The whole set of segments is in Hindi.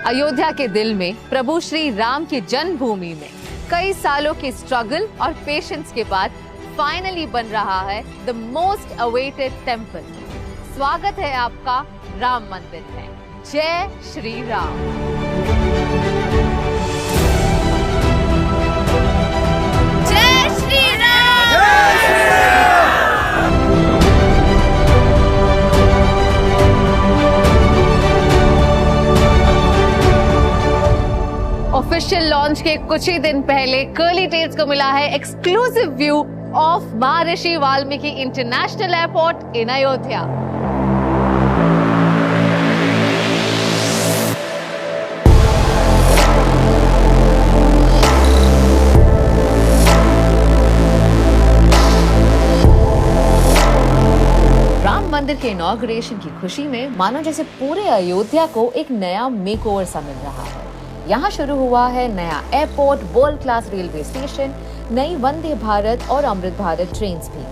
अयोध्या के दिल में प्रभु श्री राम की जन्मभूमि में कई सालों की स्ट्रगल और पेशेंस के बाद फाइनली बन रहा है द मोस्ट अवेटेड टेम्पल। स्वागत है आपका राम मंदिर में। जय श्री राम। जय श्री राम। जय श्री राम। ऑफिशियल लॉन्च के कुछ ही दिन पहले कर्ली टेल्स को मिला है exclusive view of Maharshi Valmiki international airport इन अयोध्या। राम मंदिर के इनॉग्रेशन की खुशी में मानो जैसे पूरे अयोध्या को एक नया मेकओवर सा मिल रहा है। यहाँ शुरू हुआ है नया airport, world class railway station, नई वंदे भारत और अमृत भारत ट्रेन्स भी।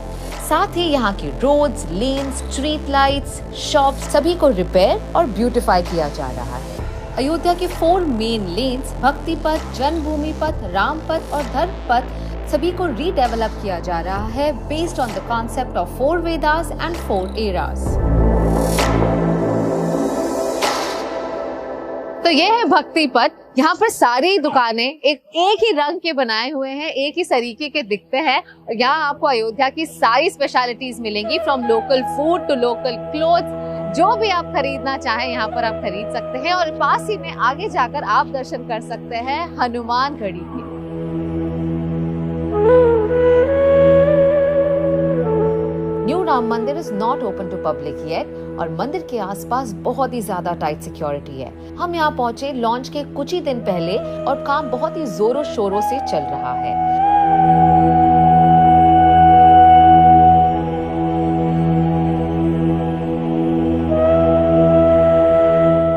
साथ ही यहाँ की roads, lanes, street lights, shops सभी को रिपेयर और ब्यूटिफाई किया जा रहा है। अयोध्या के 4 मेन लेन्स भक्ति पथ, जन्मभूमि पथ, राम पथ और धर्म पथ सभी को रीडेवलप किया जा रहा है based on the concept of 4 Vedas and 4 eras. तो ये है भक्ति पथ। यहाँ पर सारी दुकानें एक ही रंग के बनाए हुए हैं, एक ही तरीके के दिखते हैं। यहाँ आपको अयोध्या की सारी स्पेशलिटीज मिलेंगी, from local food to local clothes. जो भी आप खरीदना चाहें यहाँ पर आप खरीद सकते हैं। और पास ही में आगे जाकर आप दर्शन कर सकते हैं हनुमान गढ़ी के। New Ram Mandir is not open to public yet और मंदिर के आसपास बहुत ही ज्यादा टाइट सिक्योरिटी है। हम यहाँ पहुंचे लॉन्च के कुछ ही दिन पहले और काम बहुत ही जोरों शोरों से चल रहा है।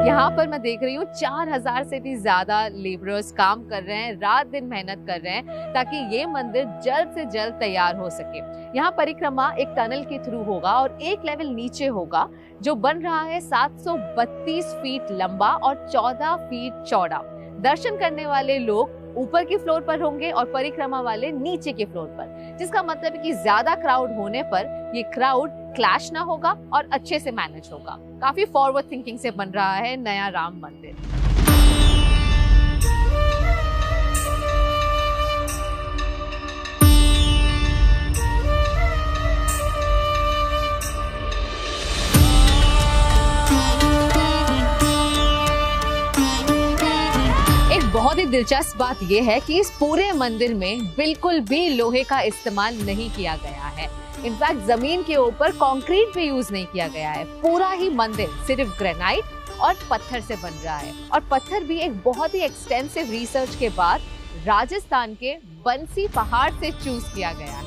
यहाँ पर मैं देख रही हूँ 4000 से भी ज्यादा लेबरर्स काम कर रहे हैं, रात दिन मेहनत कर रहे हैं ताकि ये मंदिर जल्द से जल्द तैयार हो सके। यहाँ परिक्रमा एक टनल के थ्रू होगा और एक लेवल नीचे होगा जो बन रहा है 732 फीट लंबा और 14 फीट चौड़ा। दर्शन करने वाले लोग ऊपर के फ्लोर पर होंगे और परिक्रमा वाले नीचे के फ्लोर पर, जिसका मतलब है कि ज्यादा क्राउड होने पर ये क्राउड क्लैश ना होगा और अच्छे से मैनेज होगा। काफी फॉरवर्ड थिंकिंग से बन रहा है नया राम मंदिर। बहुत ही दिलचस्प बात यह है कि इस पूरे मंदिर में बिल्कुल भी लोहे का इस्तेमाल नहीं किया गया है। इनफैक्ट जमीन के ऊपर कंक्रीट भी यूज नहीं किया गया है। पूरा ही मंदिर सिर्फ ग्रेनाइट और पत्थर से बन रहा है। और पत्थर भी एक बहुत ही एक्सटेंसिव रिसर्च के बाद राजस्थान के बंसी पहाड़ से चूज किया गया है।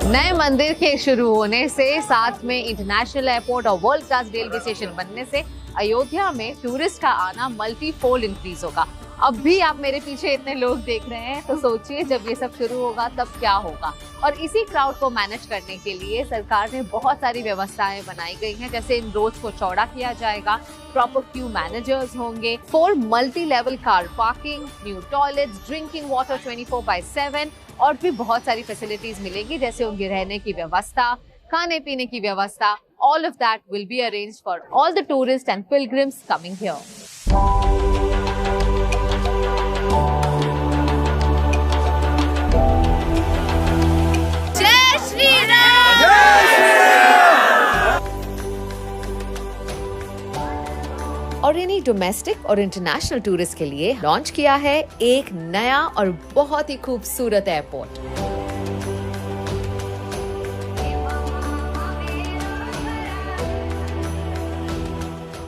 नए मंदिर के शुरू होने से, साथ में इंटरनेशनल एयरपोर्ट और वर्ल्ड क्लास रेलवे स्टेशन बनने से अयोध्या में टूरिस्ट का आना मल्टीफोल्ड इंक्रीज होगा। अब भी आप मेरे पीछे इतने लोग देख रहे हैं तो सोचिए जब ये सब शुरू होगा तब क्या होगा। और इसी क्राउड को मैनेज करने के लिए सरकार ने बहुत सारी व्यवस्थाएं बनाई गई हैं, जैसे इन रोड्स को चौड़ा किया जाएगा, प्रॉपर क्यू मैनेजर्स होंगे, 4 multi level car parking, new toilets, drinking water 24/7 और भी बहुत सारी फैसिलिटीज मिलेंगी, जैसे उनके रहने की व्यवस्था, खाने पीने की व्यवस्था। All of that will be arranged for all the tourists and pilgrims coming here. जय श्री राम। जय श्री राम। और इन्हीं डोमेस्टिक और इंटरनेशनल टूरिस्ट के लिए लॉन्च किया है एक नया और बहुत ही खूबसूरत एयरपोर्ट।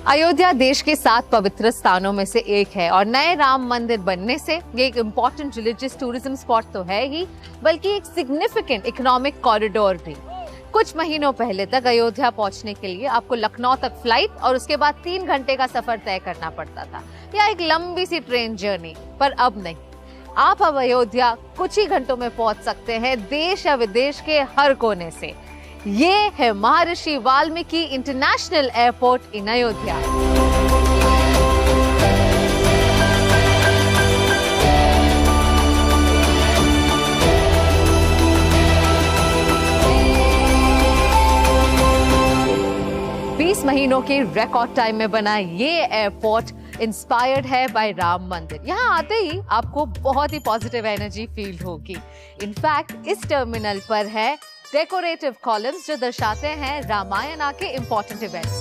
अयोध्या देश के 7 पवित्र स्थानों में से एक है और नए राम मंदिर बनने से ये एक इम्पोर्टेंट रिलीजियस टूरिज्म स्पॉट तो है ही, बल्कि एक सिग्निफिकेंट इकोनॉमिक कॉरिडोर भी। कुछ महीनों पहले तक अयोध्या पहुंचने के लिए आपको लखनऊ तक फ्लाइट और उसके बाद 3 घंटे का सफर तय करना पड़ता था, या एक लंबी सी ट्रेन जर्नी। पर अब नहीं, आप अब अयोध्या कुछ ही घंटों में पहुंच सकते हैं, देश या विदेश के हर कोने से। ये है महर्षि वाल्मीकि इंटरनेशनल एयरपोर्ट इन अयोध्या। महीनों के रिकॉर्ड टाइम में बना ये एयरपोर्ट इंस्पायर्ड है बाय राम मंदिर। यहाँ आते ही आपको बहुत ही पॉजिटिव एनर्जी फील होगी। इनफैक्ट इस टर्मिनल पर है डेकोरेटिव कॉलम्स जो दर्शाते हैं रामायण के इंपॉर्टेंट इवेंट्स।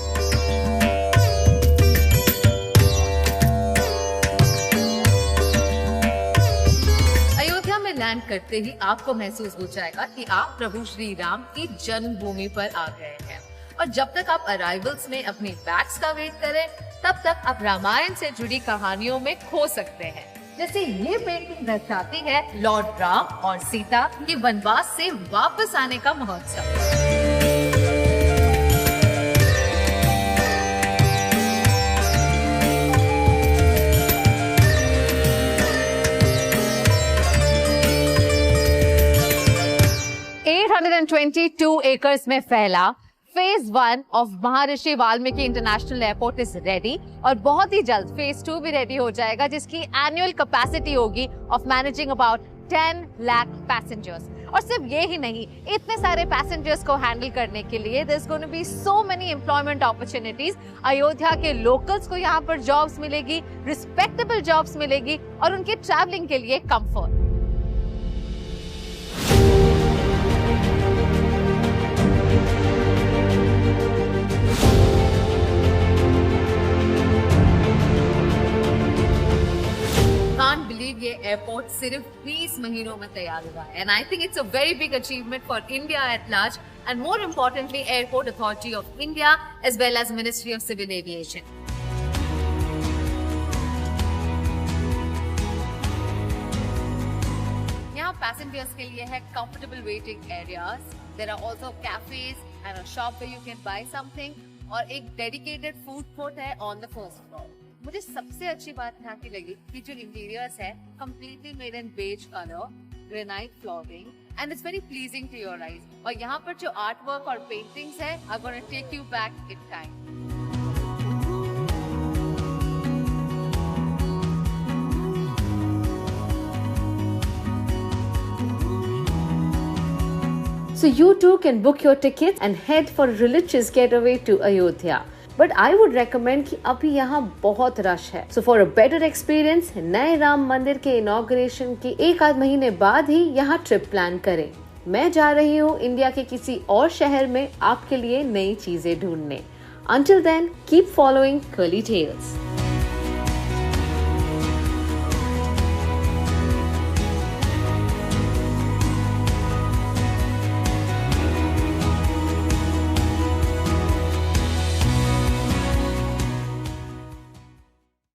अयोध्या में लैंड करते ही आपको महसूस हो जाएगा कि आप प्रभु श्री राम की जन्मभूमि पर आ गए हैं। और जब तक आप अराइवल्स में अपनी बैग्स का वेट करें, तब तक आप रामायण से जुड़ी कहानियों में खो सकते हैं। जैसे ये पेंटिंग दर्शाती है लॉर्ड राम और सीता के वनवास से वापस आने का महोत्सव। एकर्स में फैला phase 1 of Maharshi Valmiki international airport is ready और बहुत ही जल्द फेज 2 भी रेडी हो जाएगा, जिसकी एनुअल कैपेसिटी होगी of managing about 10 lakh passengers. और सिर्फ ये ही नहीं, इतने सारे पैसेंजर्स को हैंडल करने के लिए there is going to be so many employment opportunities. Ayodhya के लोकल्स को यहाँ पर जॉब्स मिलेगी, रिस्पेक्टेबल जॉब्स मिलेगी और उनके ट्रैवलिंग के लिए कंफर्ट। ये एयरपोर्ट सिर्फ 20 महीनों में तैयार हुआ है, and I think it's a very big achievement for India at large and more importantly airport authority of India as well as ministry of civil aviation. यहाँ पैसेंजर्स के लिए है comfortable waiting areas, there are also cafes and a shop where you can buy something और एक डेडिकेटेड फूड कोर्ट है ऑन द फर्स्ट फ्लोर। मुझे सबसे अच्छी बात यहाँ की लगी कि जो इंटीरियर्स है completely made in beige colour, granite flooring and it's very pleasing to your eyes. और यहाँ पर जो आर्ट वर्क और पेंटिंग्स है are gonna take you back in time. So you too can book your tickets and head for a religious getaway to Ayodhya. But I would recommend कि अभी यहाँ बहुत रश है। So for a better experience नए राम मंदिर के इनॉग्रेशन के 1-8 महीने बाद ही यहाँ ट्रिप प्लान करें। मैं जा रही हूँ इंडिया के किसी और शहर में आपके लिए नई चीजें ढूंढने। Until then, keep following Curly Tales.